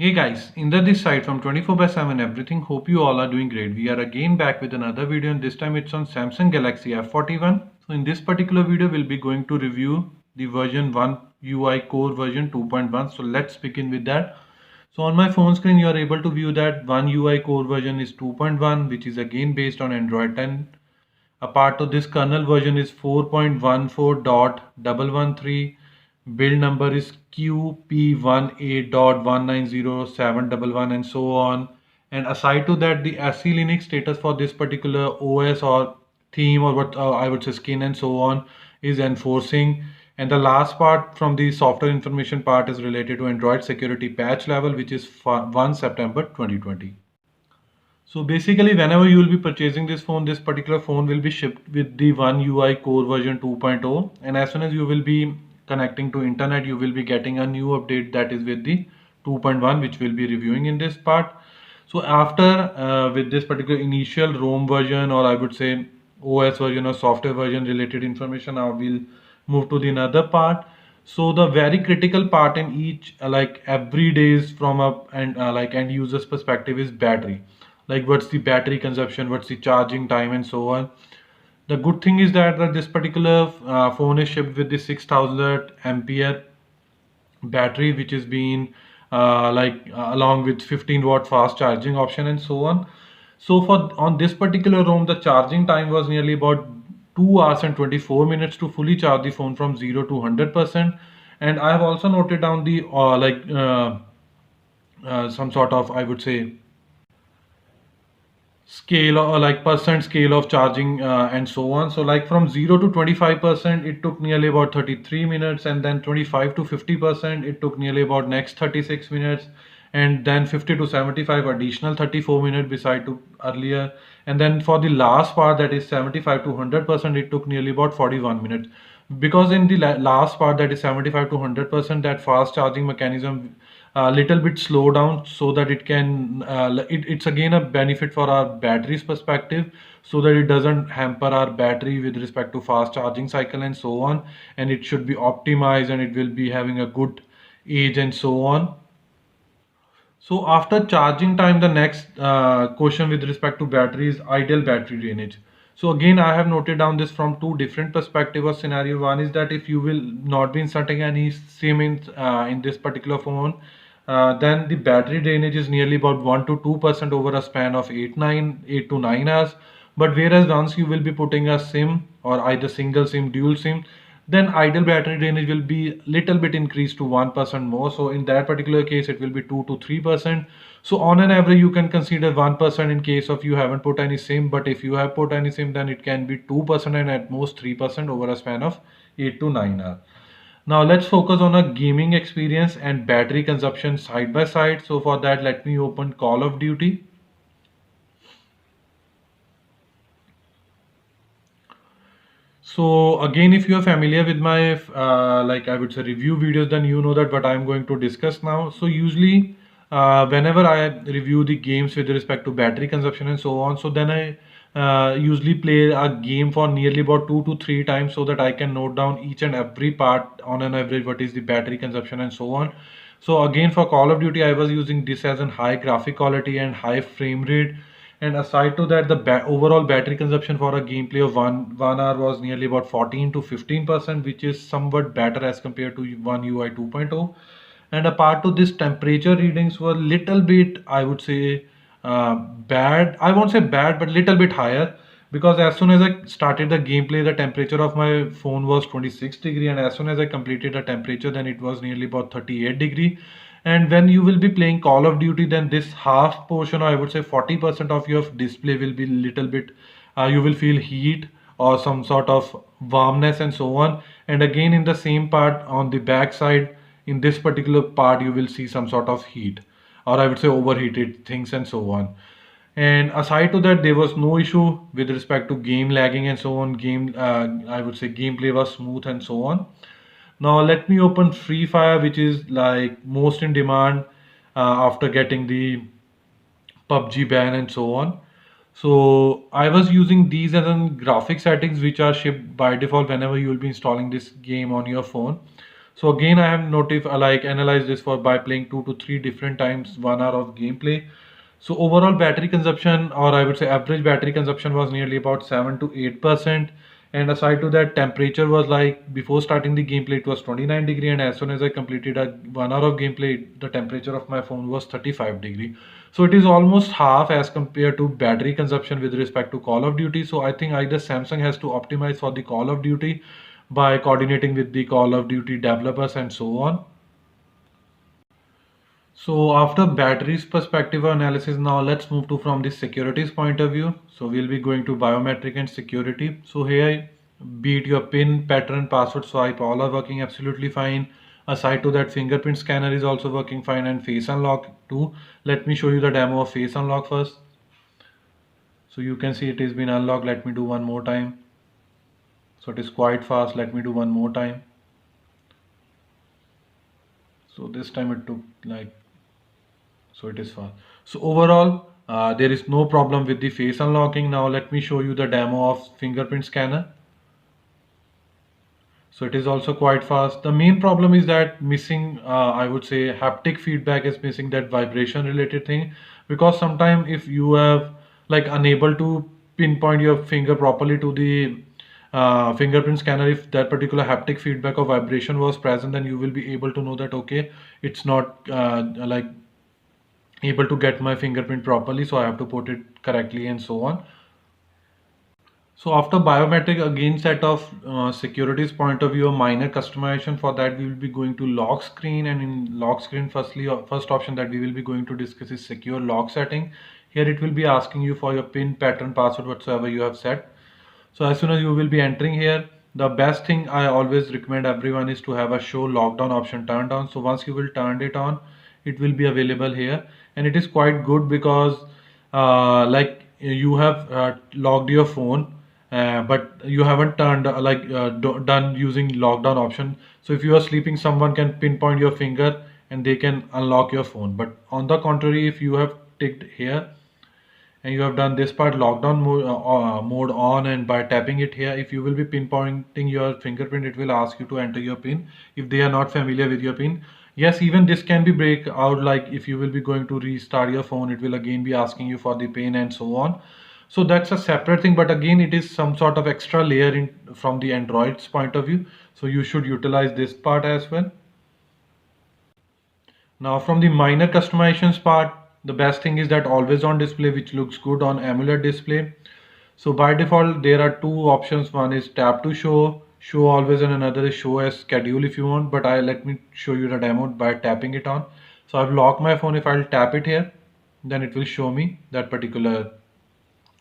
Hey guys, Inder this side from 24 by 7 everything. Hope you all are doing great. We are again back with another video and this time it's on Samsung Galaxy F41. So in this particular video we'll be going to review the version 1 UI Core version 2.1. So let's begin with that. So on my phone screen you are able to view that One UI Core version is 2.1, which is again based on Android 10. A part of this kernel version is 4.14.113. Build number is QP18.190.711 and so on. And aside to that, the SE Linux status for this particular OS or theme or what I would say skin and so on is enforcing. And the last part from the software information part is related to Android security patch level, which is 1 September 2020. So basically, whenever you will be purchasing this phone, this particular phone will be shipped with the One UI Core version 2.0. And as soon as you will be connecting to internet, you will be getting a new update that is with the 2.1, which we'll be reviewing in this part. So after with this particular initial ROM version, or I would say OS version or software version related information, I will move to the another part. So the very critical part in each like every days from a and like end users perspective is battery, like what's the battery consumption, what's the charging time and so on. The good thing is that this particular phone is shipped with the 6000 ampere battery, which is being along with 15-watt fast charging option and so on. So for on this particular ROM, the charging time was nearly about 2 hours and 24 minutes to fully charge the phone from 0 to 100%. And I have also noted down the some sort of, I would say, scale or like percent scale of charging and so on. So like from 0 to 25% it took nearly about 33 minutes, and then 25 to 50% it took nearly about next 36 minutes, and then 50 to 75 additional 34 minutes beside to earlier, and then for the last part, that is 75 to 100%, it took nearly about 41 minutes. Because in the last part, that is 75 to 100%, that fast charging mechanism a little bit slow down so that it can it's again a benefit for our batteries perspective, so that it doesn't hamper our battery with respect to fast charging cycle and so on, and it should be optimized and it will be having a good age and so on. So after charging time, the next question with respect to battery is ideal battery drainage. So again, I have noted down this from two different perspective or scenario. One is that if you will not be inserting any SIM in this particular phone, then the battery drainage is nearly about 1 to 2% over a span of 8 to 9 hours. But whereas once you will be putting a SIM or either single SIM, dual SIM, then ideal battery drainage will be little bit increased to 1% more. So in that particular case, it will be 2 to 3%. So on an average, you can consider 1% in case of you haven't put any SIM, but if you have put any SIM, then it can be 2% and at most 3% over a span of 8 to 9 hours. Now let's focus on a gaming experience and battery consumption side by side. So for that, let me open Call of Duty. So again, if you are familiar with my like I would say review videos, then you know that what I'm going to discuss now. So usually, whenever I review the games with respect to battery consumption and so on, so then I usually play a game for nearly about 2 to 3 times so that I can note down each and every part on an average what is the battery consumption and so on. So again, for Call of Duty, I was using this as an high graphic quality and high frame rate, and aside to that, the overall battery consumption for a gameplay of one hour was nearly about 14 to 15%, which is somewhat better as compared to One UI 2.0. And apart to this, temperature readings were little bit, I would say, bad. I won't say bad, but little bit higher, because as soon as I started the gameplay, the temperature of my phone was 26 degree, and as soon as I completed the temperature, then it was nearly about 38 degree. And when you will be playing Call of Duty, then this half portion, or I would say 40% of your display will be little bit, you will feel heat or some sort of warmness and so on. And again, in the same part on the back side, in this particular part, you will see some sort of heat, or I would say overheated things and so on. And aside to that, there was no issue with respect to game lagging and so on. I would say gameplay was smooth and so on. Now let me open Free Fire, which is like most in demand after getting the PUBG ban and so on. So I was using these as in graphic settings which are shipped by default whenever you will be installing this game on your phone. So again, I have analyzed this for by playing 2 to 3 different times 1 hour of gameplay. So overall battery consumption, or I would say average battery consumption, was nearly about 7 to 8%. And aside to that, temperature was like, before starting the gameplay it was 29 degree, and as soon as I completed a 1 hour of gameplay, the temperature of my phone was 35 degree. So it is almost half as compared to battery consumption with respect to Call of Duty. So I think either Samsung has to optimize for the Call of Duty by coordinating with the Call of Duty developers and so on. So after batteries perspective analysis, now let's move to from the securities point of view. So we'll be going to biometric and security. So here, be it your PIN, pattern, password swipe, all are working absolutely fine. Aside to that, fingerprint scanner is also working fine, and face unlock too. Let me show you the demo of face unlock first. So you can see it has been unlocked. Let me do one more time. So it is quite fast. Let me do one more time. So this time it took like, so it is fast. So overall, there is no problem with the face unlocking. Now let me show you the demo of fingerprint scanner. So it is also quite fast. The main problem is that missing, I would say, haptic feedback is missing, that vibration related thing, because sometimes if you have like unable to pinpoint your finger properly to the fingerprint scanner, if that particular haptic feedback or vibration was present, then you will be able to know that okay, it's not like able to get my fingerprint properly, so I have to put it correctly and so on. So after biometric, again set of securities point of view, a minor customization for that, we will be going to lock screen, and in lock screen, first option that we will be going to discuss is secure lock setting. Here it will be asking you for your PIN, pattern, password, whatsoever you have set. So as soon as you will be entering here, the best thing I always recommend everyone is to have a show lockdown option turned on. So once you will turn it on, it will be available here, and it is quite good because like you have logged your phone, but you haven't turned done using lockdown option. So if you are sleeping, someone can pinpoint your finger and they can unlock your phone. But on the contrary, if you have ticked here and you have done this part lockdown mode on, and by tapping it here, if you will be pinpointing your fingerprint, it will ask you to enter your pin if they are not familiar with your pin. Yes, even this can be break out, like if you will be going to restart your phone, it will again be asking you for the pin and so on. So that's a separate thing, but again it is some sort of extra layer in from the Android's point of view, so you should utilize this part as well. Now from the minor customizations part, the best thing is that always on display, which looks good on AMOLED display. So by default, there are two options. One is tap to show, show always, and another is show as schedule if you want. But let me show you the demo by tapping it on. So I've locked my phone. If I'll tap it here, then it will show me that particular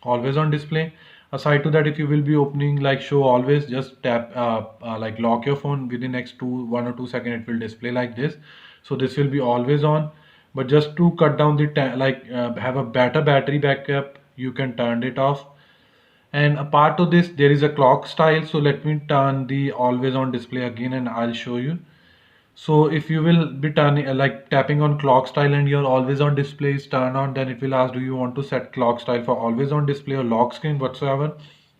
always on display. Aside to that, if you will be opening like show always, just tap like lock your phone, within next 1 or 2 seconds it will display like this. So this will be always on. But just to cut down the have a better battery backup, you can turn it off. And apart of this, there is a clock style. So let me turn the always on display again and I'll show you. So if you will be turning like tapping on clock style and your always on display is turned on, then it will ask, do you want to set clock style for always on display or lock screen whatsoever.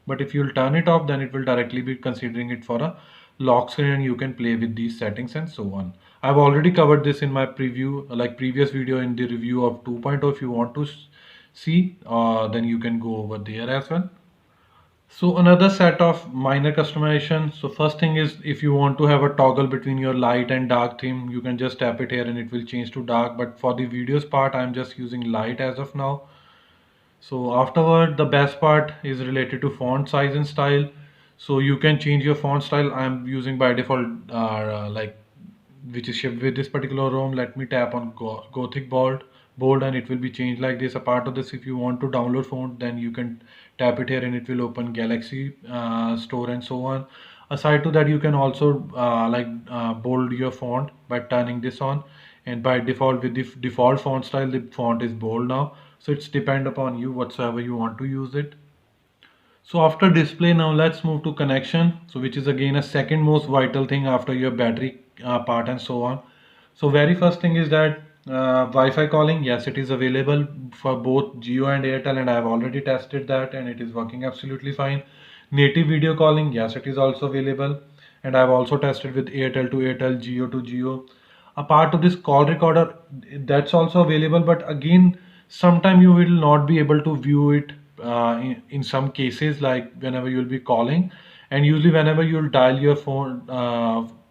But if you'll turn it off, then it will directly be considering it for a lock screen, and you can play with these settings and so on. I've already covered this in my preview, like previous video in the review of 2.0. If you want to see, then you can go over there as well. So another set of minor customization. So first thing is, if you want to have a toggle between your light and dark theme, you can just tap it here and it will change to dark. But for the videos part, I'm just using light as of now. So afterward, the best part is related to font size and style. So you can change your font style. I'm using by default which is shipped with this particular ROM. Let me tap on Gothic bold, and it will be changed like this. A part of this, if you want to download font, then you can tap it here and it will open Galaxy Store and so on. Aside to that, you can also bold your font by turning this on, and by default with the default font style, the font is bold now. So it's depend upon you whatsoever you want to use it. So after display, now let's move to connection. So which is again a second most vital thing after your battery part and so on. So very first thing is that Wi-Fi calling. Yes, it is available for both Jio and Airtel, and I have already tested that and it is working absolutely fine. Native video calling. Yes, it is also available. and I've also tested with Airtel to Airtel, Geo to Geo. Apart of this call recorder, that's also available, but again, sometime you will not be able to view it in some cases, like whenever you'll be calling, and usually whenever you'll dial your phone,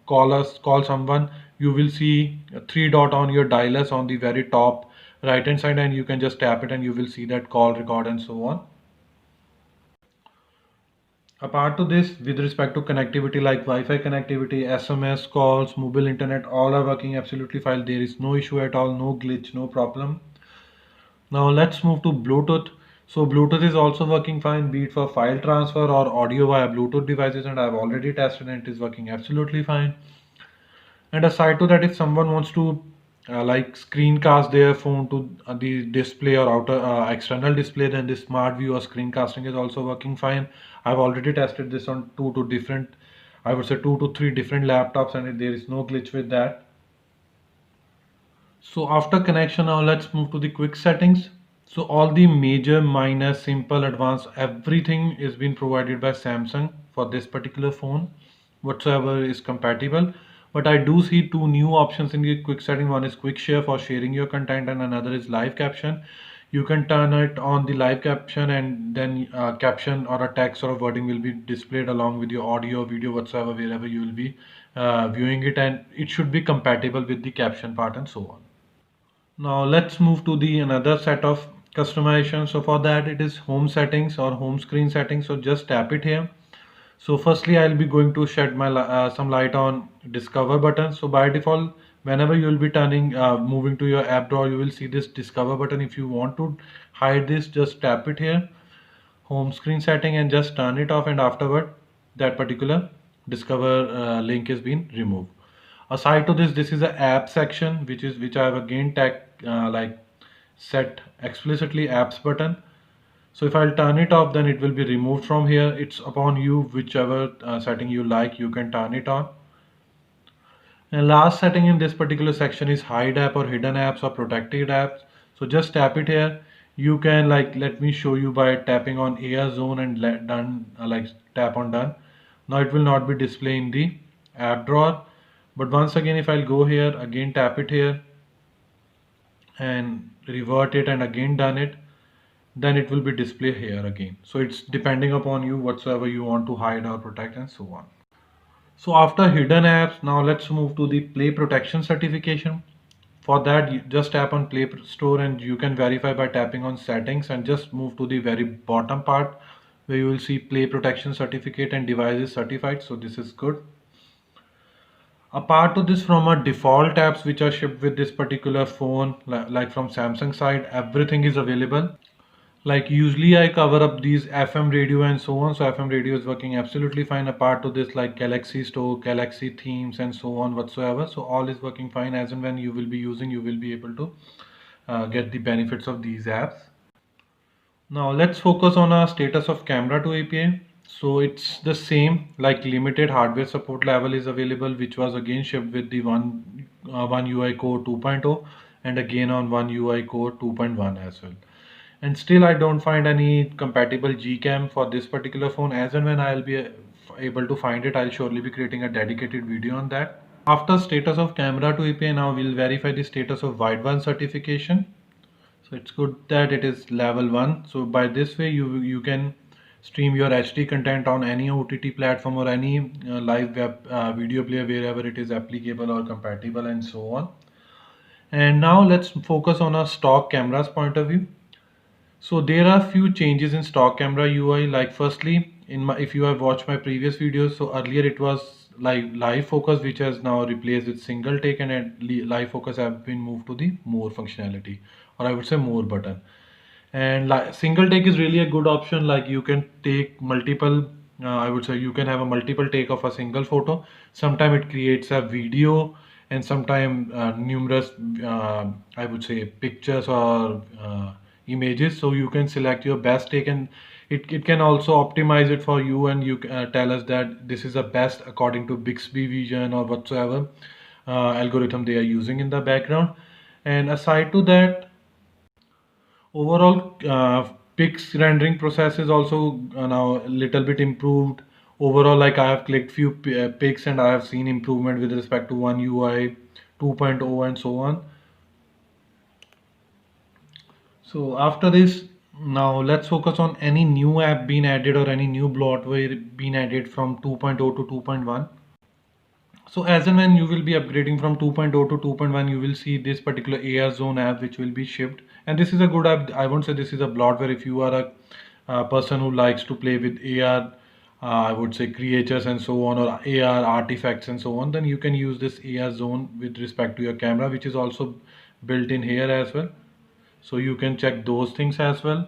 call someone, you will see a three dot on your dialers on the very top right hand side, and you can just tap it and you will see that call record and so on. Apart to this, with respect to connectivity like Wi-Fi connectivity, SMS calls, mobile internet, all are working absolutely fine. There is no issue at all, no glitch, no problem. Now let's move to Bluetooth. So Bluetooth is also working fine, be it for file transfer or audio via Bluetooth devices, and I've already tested and it is working absolutely fine. And aside to that, if someone wants to like screencast their phone to the display or outer external display, then the smart view or screencasting is also working fine. I've already tested this on I would say two to three different laptops, and there is no glitch with that. So after connection, now let's move to the quick settings. So all the major, minor, simple, advanced, everything is being provided by Samsung for this particular phone, whatsoever is compatible. But I do see two new options in the quick setting. One is quick share for sharing your content, and another is live caption. You can turn it on the live caption, and then caption or a text or a wording will be displayed along with your audio, video, whatsoever, wherever you will be viewing it, and it should be compatible with the caption part and so on. Now let's move to the another set of customization. So for that, it is home settings or home screen settings. So just tap it here. So firstly, I'll be going to shed some light on discover button. So by default, whenever you will be moving to your app drawer, you will see this discover button. If you want to hide this, just tap it here, home screen setting, and just turn it off, and afterward that particular discover link is being removed. Aside to this, this is a app section, which I have again like set explicitly apps button. So if I'll turn it off, then it will be removed from here. It's upon you, whichever setting you like, you can turn it on. And last setting in this particular section is hide app or hidden apps or protected apps. So just tap it here. You can let me show you by tapping on air zone and like tap on done. Now it will not be displaying the app drawer. But once again, if I'll go here, again tap it here and revert it and again done it, then it will be displayed here again. So it's depending upon you whatsoever you want to hide or protect and so on. So after hidden apps, now let's move to the play protection certification. For that, you just tap on Play Store and you can verify by tapping on settings, and just move to the very bottom part where you will see play protection certificate and device is certified. So this is good. Apart to this, from our default apps which are shipped with this particular phone, like from Samsung side, everything is available. Like usually I cover up these FM radio and so on. So FM radio is working absolutely fine. Apart to this, like Galaxy Store, Galaxy themes and so on whatsoever. So all is working fine. As and when you will be using, you will be able to get the benefits of these apps. Now let's focus on our status of camera to API. So it's the same, like limited hardware support level is available, which was again shipped with the One UI Core 2.0 and again on One UI Core 2.1 as well. And still I don't find any compatible Gcam for this particular phone. As and when I'll be able to find it, I'll surely be creating a dedicated video on that. After status of camera to API, now we'll verify the status of Wideband certification. So it's good that it is level 1. So by this way you can stream your HD content on any OTT platform or any live web video player wherever it is applicable or compatible and so on. And now let's focus on our stock cameras point of view. So there are few changes in stock camera UI. Like firstly, if you have watched my previous videos, so earlier it was like live focus, which has now replaced with single take, and live focus have been moved to the more functionality, or I would say more button. And single take is really a good option. Like you can take multiple. I would say you can have a multiple take of a single photo. Sometimes it creates a video, and sometimes numerous I would say pictures or images. So you can select your best take, and it can also optimize it for you, and you tell us that this is the best according to Bixby Vision or whatsoever algorithm they are using in the background. And aside to that, overall pix rendering process is also now a little bit improved. overall, like I have clicked few pics and I have seen improvement with respect to One UI 2.0 and so on. So after this, now let's focus on any new app being added or any new bloatware being added from 2.0 to 2.1. So as and when you will be upgrading from 2.0 to 2.1, you will see this particular AR Zone app which will be shipped. And this is a good app. I won't say this is a bloatware. If you are a person who likes to play with AR, I would say creatures and so on, or AR artifacts and so on, then you can use this AR Zone with respect to your camera, which is also built in here as well. So you can check those things as well.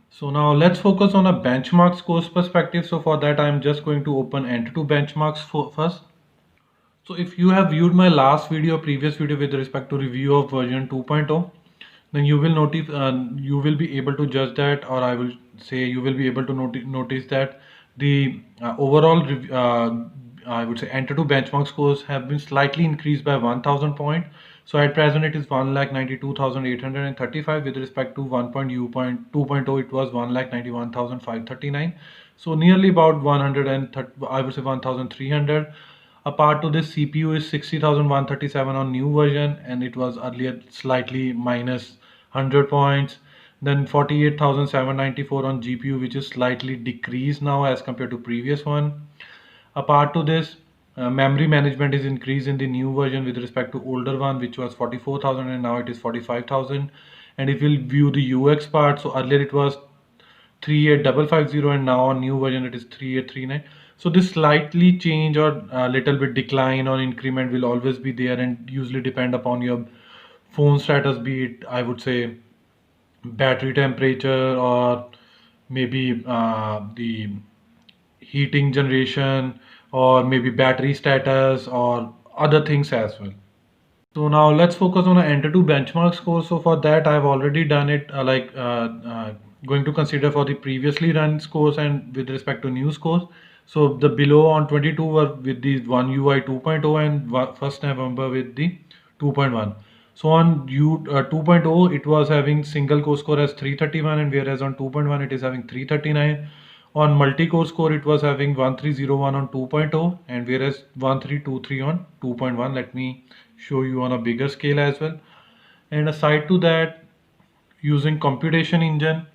So now let's focus on a benchmark scores perspective. So for that, I'm just going to open Enter2 benchmarks first. So if you have viewed my last video, previous video with respect to review of version 2.0, then you will notice, you will be able to judge that, or I will say you will be able to notice that the overall, I would say Enter2 benchmark scores have been slightly increased by 1000 point. So at present it is 1,92,835 with respect to 1.2.0 it was 1,91,539. So nearly about 130, I would say 1,300. Apart to this, CPU is 60,137 on new version and it was earlier slightly minus 100 points. Then 48,794 on GPU, which is slightly decreased now as compared to previous one. Apart to this, memory management is increased in the new version with respect to older one, which was 44,000 and now it is 45,000. And if we'll view the UX part, so earlier it was 38550 and now on new version it is 3839. So this slightly change or a little bit decline or increment will always be there and usually depend upon your phone status, be it I would say battery temperature or maybe the heating generation or maybe battery status or other things as well. So now let's focus on an Enter2 benchmark score. So for that, I've already done it going to consider for the previously run scores and with respect to new scores. So the below on 22 were with the One UI 2.0 and 1st November with the 2.1. So on 2.0, it was having single core score as 331 and whereas on 2.1 it is having 339. On multi-core score, it was having 1301 on 2.0 and whereas 1323 on 2.1. Let me show you on a bigger scale as well. And aside to that, using computation engine,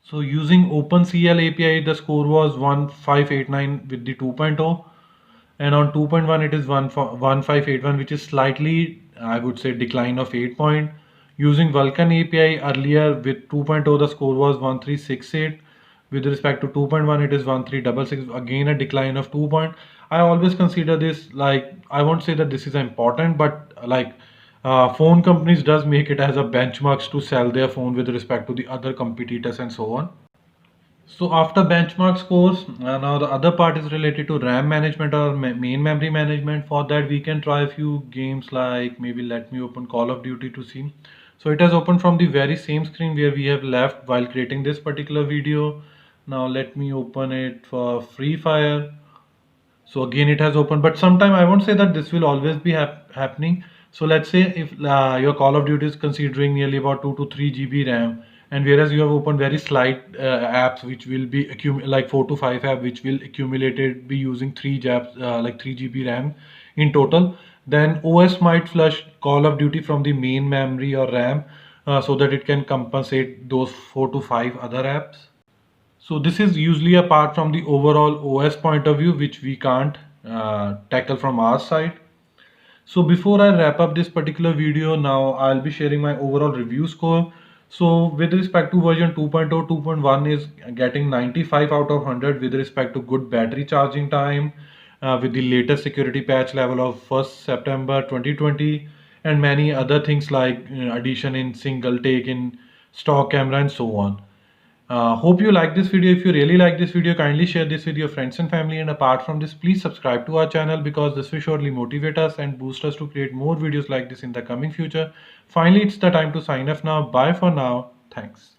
so using OpenCL API, the score was 1589 with the 2.0 and on 2.1 it is 1581, which is slightly, I would say, decline of 8 point. Using Vulkan API earlier with 2.0 the score was 1368. With respect to 2.1 it is 1366, again a decline of 2 point. I always consider this, like, I won't say that this is important, but like phone companies does make it as a benchmarks to sell their phone with respect to the other competitors and so on. So after benchmark scores, now the other part is related to RAM management or main memory management. For that, we can try a few games like maybe let me open Call of Duty to see. So it has opened from the very same screen where we have left while creating this particular video. Now let me open it for Free Fire. So again it has opened, but sometime I won't say that this will always be happening. So let's say if your Call of Duty is considering nearly about 2 to 3 GB RAM, and whereas you have opened very slight apps which will be like 4 to 5 app which will accumulated be using 3 apps like 3 GB RAM in total, then OS might flush Call of Duty from the main memory or RAM so that it can compensate those 4 to 5 other apps. So this is usually apart from the overall OS point of view, which we can't tackle from our side. So before I wrap up this particular video, now I'll be sharing my overall review score. So with respect to version 2.0, 2.1 is getting 95 out of 100 with respect to good battery charging time with the latest security patch level of 1st September 2020 and many other things like addition in single take in stock camera and so on. Hope you like this video. If you really like this video, kindly share this with your friends and family. And apart from this, please subscribe to our channel because this will surely motivate us and boost us to create more videos like this in the coming future. Finally, it's the time to sign off now. Bye for now. Thanks.